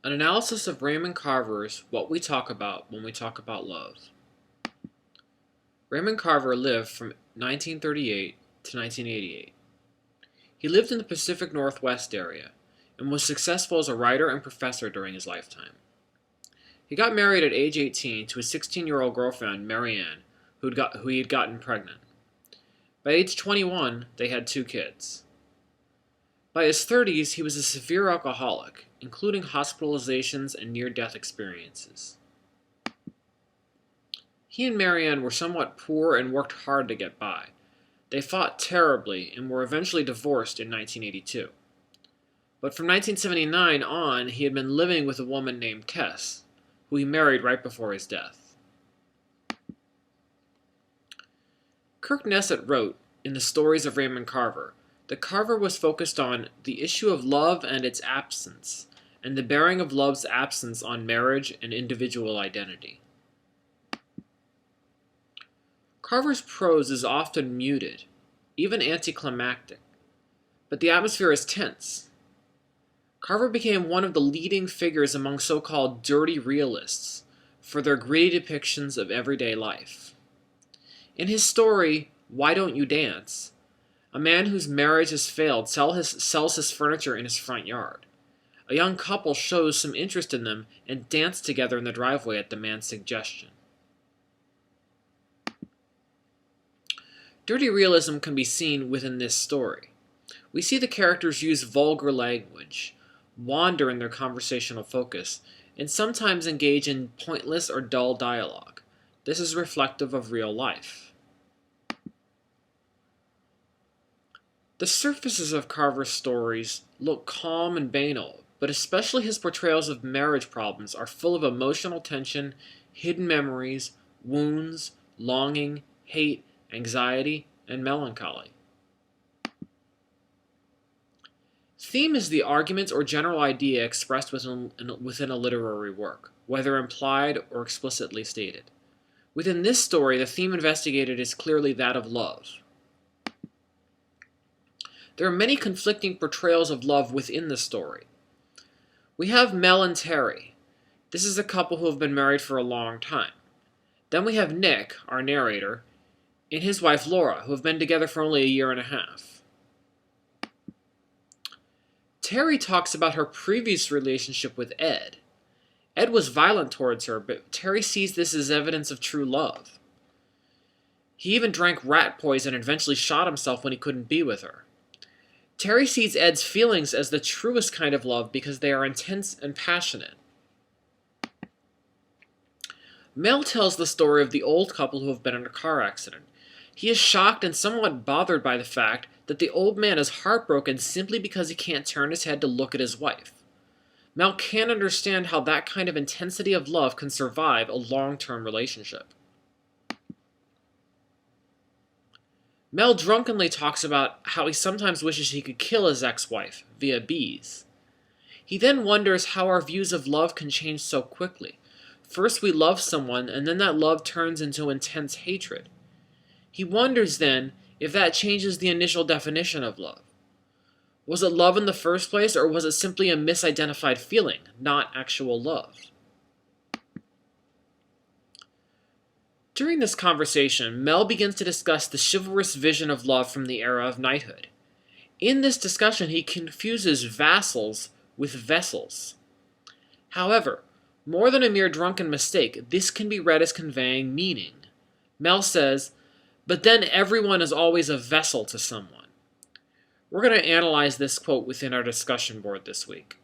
An analysis of Raymond Carver's What We Talk About When We Talk About Love. Raymond Carver lived from 1938 to 1988. He lived in the Pacific Northwest area and was successful as a writer and professor during his lifetime. He got married at age 18 to his 16-year-old girlfriend, Mary Ann, who he had gotten pregnant. By age 21, they had 2 kids. By his 30s, he was a severe alcoholic, including hospitalizations and near-death experiences. He and Marianne were somewhat poor and worked hard to get by. They fought terribly and were eventually divorced in 1982. But from 1979 on, he had been living with a woman named Tess, who he married right before his death. Kirk Nesset wrote, in the Stories of Raymond Carver, that Carver was focused on the issue of love and its absence, and the bearing of love's absence on marriage and individual identity. Carver's prose is often muted, even anticlimactic, but the atmosphere is tense. Carver became one of the leading figures among so-called dirty realists for their gritty depictions of everyday life. In his story, Why Don't You Dance?, a man whose marriage has failed sells his furniture in his front yard. A young couple shows some interest in them and dance together in the driveway at the man's suggestion. Dirty realism can be seen within this story. We see the characters use vulgar language, wander in their conversational focus, and sometimes engage in pointless or dull dialogue. This is reflective of real life. The surfaces of Carver's stories look calm and banal, but especially his portrayals of marriage problems are full of emotional tension, hidden memories, wounds, longing, hate, anxiety, and melancholy. Theme is the argument or general idea expressed within a literary work, whether implied or explicitly stated. Within this story, the theme investigated is clearly that of love. There are many conflicting portrayals of love within the story. We have Mel and Terri. This is a couple who have been married for a long time. Then we have Nick, our narrator, and his wife Laura, who have been together for only a year and a half. Terri talks about her previous relationship with Ed. Ed was violent towards her, but Terri sees this as evidence of true love. He even drank rat poison and eventually shot himself when he couldn't be with her. Terri sees Ed's feelings as the truest kind of love because they are intense and passionate. Mel tells the story of the old couple who have been in a car accident. He is shocked and somewhat bothered by the fact that the old man is heartbroken simply because he can't turn his head to look at his wife. Mel can't understand how that kind of intensity of love can survive a long-term relationship. Mel drunkenly talks about how he sometimes wishes he could kill his ex-wife via bees. He then wonders how our views of love can change so quickly. First we love someone, and then that love turns into intense hatred. He wonders then if that changes the initial definition of love. Was it love in the first place, or was it simply a misidentified feeling, not actual love? During this conversation, Mel begins to discuss the chivalrous vision of love from the era of knighthood. In this discussion, he confuses vassals with vessels. However, more than a mere drunken mistake, this can be read as conveying meaning. Mel says, "But then everyone is always a vessel to someone." We're going to analyze this quote within our discussion board this week.